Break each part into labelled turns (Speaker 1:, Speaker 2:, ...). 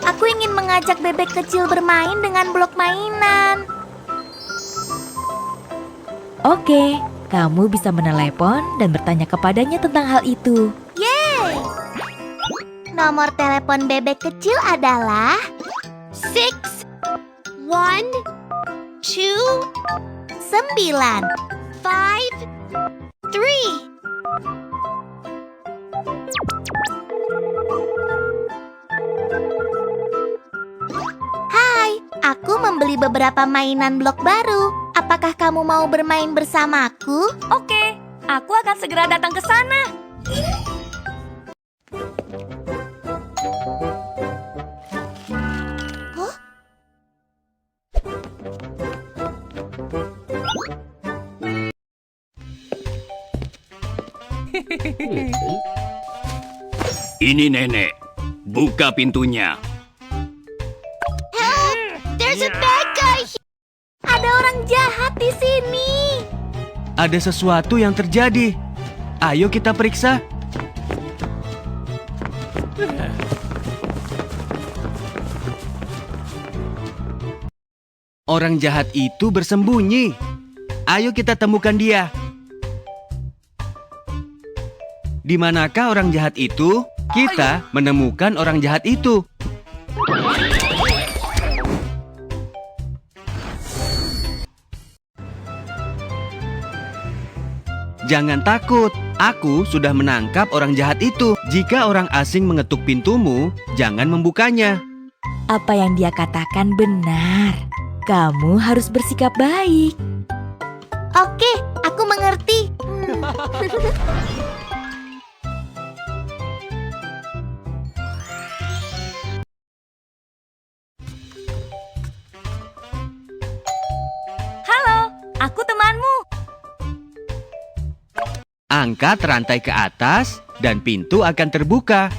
Speaker 1: Aku ingin mengajak bebek kecil bermain dengan blok mainan.
Speaker 2: Oke, kamu bisa menelepon dan bertanya kepadanya tentang hal itu.
Speaker 1: Yeay! Nomor telepon bebek kecil adalah 6 1 2 9 5 3. Hai, aku membeli beberapa mainan blok baru. Apakah kamu mau bermain bersamaku?
Speaker 2: Oke, aku akan segera datang ke sana.
Speaker 1: Huh?
Speaker 3: Ini nenek. Buka pintunya.
Speaker 1: Help! There's a bad guy here. Ada orang jahat di sini.
Speaker 4: Ada sesuatu yang terjadi. Ayo kita periksa. Orang jahat itu bersembunyi. Ayo kita temukan dia. Di manakah orang jahat itu? Kita menemukan orang jahat itu. Jangan takut, aku sudah menangkap orang jahat itu. Jika orang asing mengetuk pintumu, jangan membukanya.
Speaker 2: Apa yang dia katakan benar. Kamu harus bersikap baik.
Speaker 1: Oke, aku mengerti.
Speaker 2: Halo, aku temanmu.
Speaker 4: Angkat rantai ke atas dan pintu akan terbuka.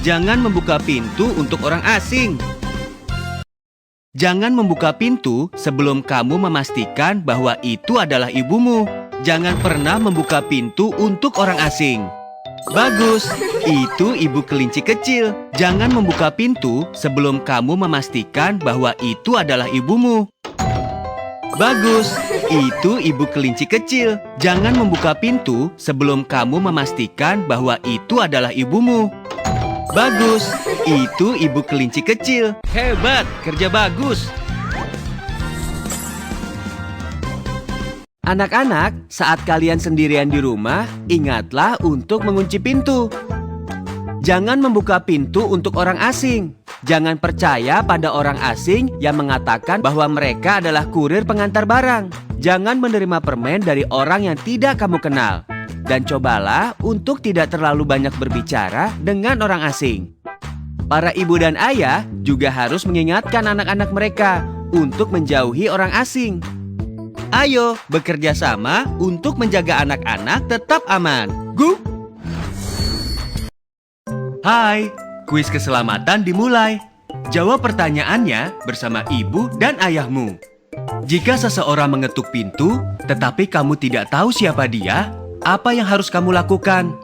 Speaker 4: Jangan membuka pintu untuk orang asing. Jangan membuka pintu sebelum kamu memastikan bahwa itu adalah ibumu. Jangan pernah membuka pintu untuk orang asing. Bagus, itu ibu kelinci kecil. Jangan membuka pintu sebelum kamu memastikan bahwa itu adalah ibumu. Bagus, itu ibu kelinci kecil. Jangan membuka pintu sebelum kamu memastikan bahwa itu adalah ibumu. Bagus, itu ibu kelinci kecil. Hebat, kerja bagus. Anak-anak, saat kalian sendirian di rumah, ingatlah untuk mengunci pintu. Jangan membuka pintu untuk orang asing. Jangan percaya pada orang asing yang mengatakan bahwa mereka adalah kurir pengantar barang. Jangan menerima permen dari orang yang tidak kamu kenal. Dan cobalah untuk tidak terlalu banyak berbicara dengan orang asing. Para ibu dan ayah juga harus mengingatkan anak-anak mereka untuk menjauhi orang asing. Ayo bekerja sama untuk menjaga anak-anak tetap aman. Go! Hai, kuis keselamatan dimulai. Jawab pertanyaannya bersama ibu dan ayahmu. Jika seseorang mengetuk pintu, tetapi kamu tidak tahu siapa dia, apa yang harus kamu lakukan?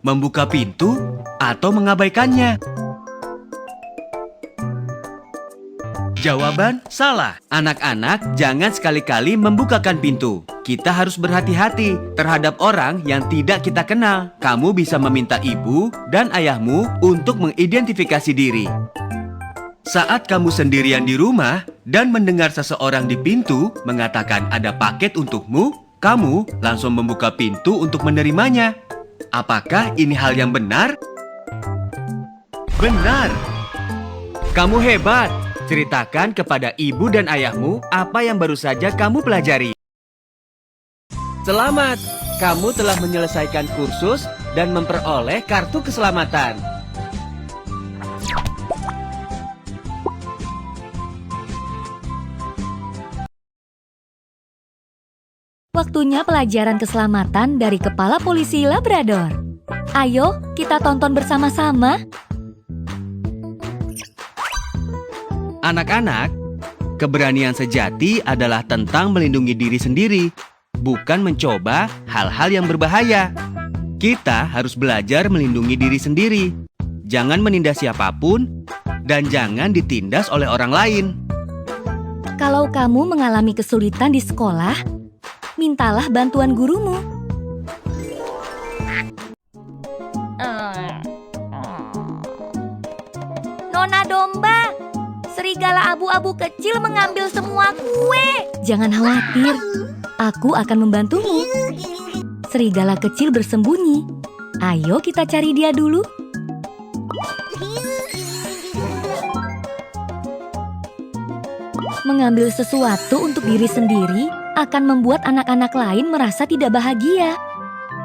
Speaker 4: Membuka pintu atau mengabaikannya? Jawaban salah. Anak-anak, jangan sekali-kali membukakan pintu. Kita harus berhati-hati terhadap orang yang tidak kita kenal. Kamu bisa meminta ibu dan ayahmu untuk mengidentifikasi diri. Saat kamu sendirian di rumah dan mendengar seseorang di pintu mengatakan ada paket untukmu, kamu langsung membuka pintu untuk menerimanya. Apakah ini hal yang benar? Benar. Kamu hebat. Ceritakan kepada ibu dan ayahmu apa yang baru saja kamu pelajari. Selamat, kamu telah menyelesaikan kursus dan memperoleh kartu keselamatan.
Speaker 2: Waktunya pelajaran keselamatan dari Kepala Polisi Labrador. Ayo, kita tonton bersama-sama.
Speaker 4: Anak-anak, keberanian sejati adalah tentang melindungi diri sendiri. bukan mencoba hal-hal yang berbahaya. Kita harus belajar melindungi diri sendiri. Jangan menindas siapapun dan jangan ditindas oleh orang lain.
Speaker 2: Kalau kamu mengalami kesulitan di sekolah, mintalah bantuan gurumu. Nona domba, serigala abu-abu kecil mengambil semua kue. Jangan khawatir, aku akan membantumu. Serigala kecil bersembunyi. Ayo kita cari dia dulu. Mengambil sesuatu untuk diri sendiri akan membuat anak-anak lain merasa tidak bahagia.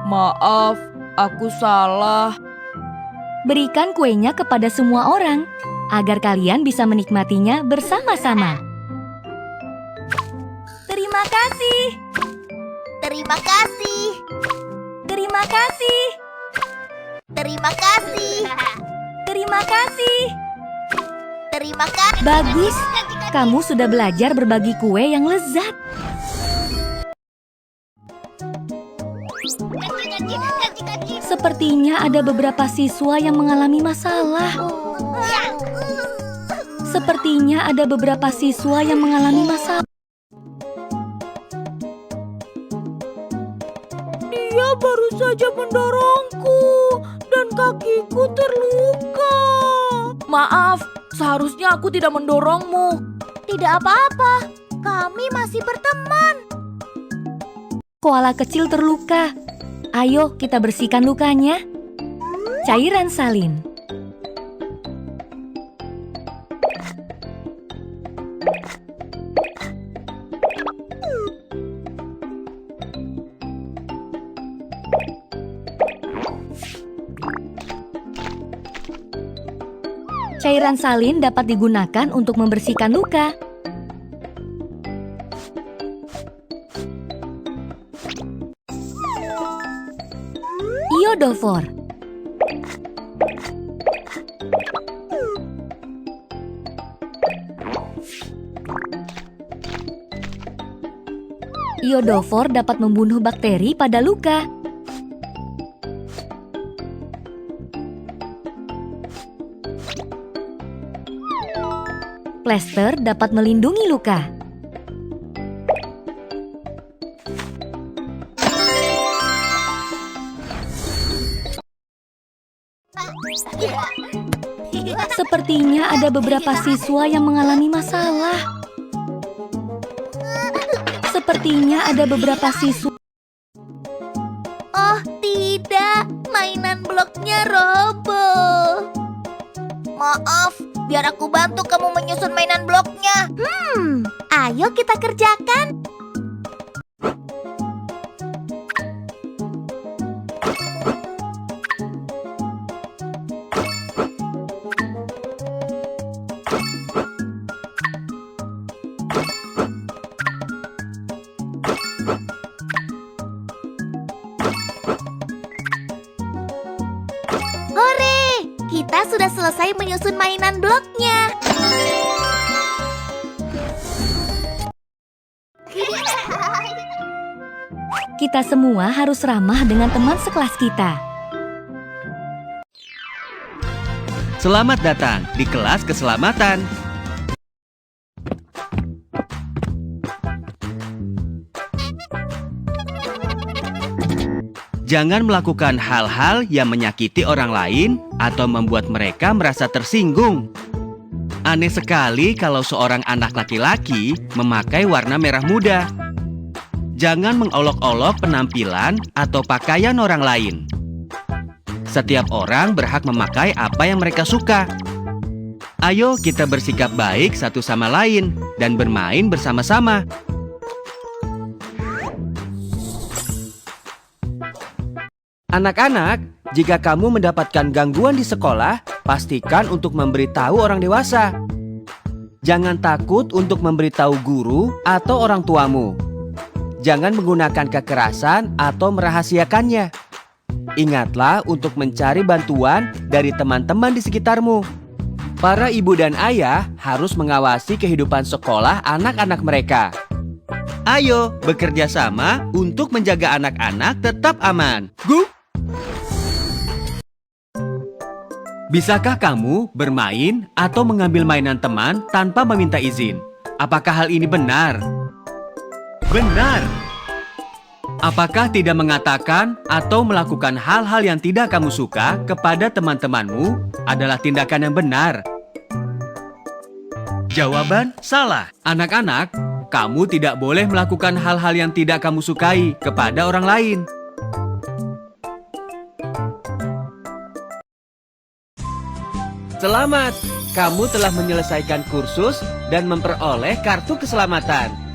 Speaker 5: Maaf, aku salah.
Speaker 2: Berikan kuenya kepada semua orang, agar kalian bisa menikmatinya bersama-sama. Terima kasih.
Speaker 1: Terima kasih.
Speaker 2: Terima kasih.
Speaker 1: Terima kasih.
Speaker 2: Terima kasih.
Speaker 1: Terima kasih.
Speaker 2: Bagus, kamu sudah belajar berbagi kue yang lezat. Sepertinya ada beberapa siswa yang mengalami masalah. Sepertinya ada beberapa siswa yang mengalami masalah.
Speaker 5: Dia baru saja mendorongku dan kakiku terluka. Maaf, seharusnya aku tidak mendorongmu.
Speaker 1: Tidak apa-apa, kami masih berteman.
Speaker 2: Koala kecil terluka. Ayo kita bersihkan lukanya. Cairan salin. Cairan salin dapat digunakan untuk membersihkan luka. Iodofor. Iodofor dapat membunuh bakteri pada luka. Plester dapat melindungi luka. Sepertinya ada beberapa siswa yang mengalami masalah. Sepertinya ada beberapa siswa.
Speaker 1: Oh tidak, mainan bloknya roboh. Maaf, biar aku bantu kamu menyusun mainan bloknya. Ayo kita kerjakan. Hore, kita sudah selesai menyusun mainan bloknya.
Speaker 2: Kita semua harus ramah dengan teman sekelas kita.
Speaker 4: Selamat datang di kelas keselamatan. Jangan melakukan hal-hal yang menyakiti orang lain atau membuat mereka merasa tersinggung. Aneh sekali kalau seorang anak laki-laki memakai warna merah muda. Jangan mengolok-olok penampilan atau pakaian orang lain. Setiap orang berhak memakai apa yang mereka suka. Ayo kita bersikap baik satu sama lain dan bermain bersama-sama. Anak-anak, jika kamu mendapatkan gangguan di sekolah, pastikan untuk memberitahu orang dewasa. Jangan takut untuk memberitahu guru atau orang tuamu. Jangan menggunakan kekerasan atau merahasiakannya. Ingatlah untuk mencari bantuan dari teman-teman di sekitarmu. Para ibu dan ayah harus mengawasi kehidupan sekolah anak-anak mereka. Ayo bekerja sama untuk menjaga anak-anak tetap aman. Gup! Bisakah kamu bermain atau mengambil mainan teman tanpa meminta izin? Apakah hal ini benar? Benar! Apakah tidak mengatakan atau melakukan hal-hal yang tidak kamu suka kepada teman-temanmu adalah tindakan yang benar? Jawaban salah. Anak-anak, kamu tidak boleh melakukan hal-hal yang tidak kamu sukai kepada orang lain. Selamat, kamu telah menyelesaikan kursus dan memperoleh kartu keselamatan.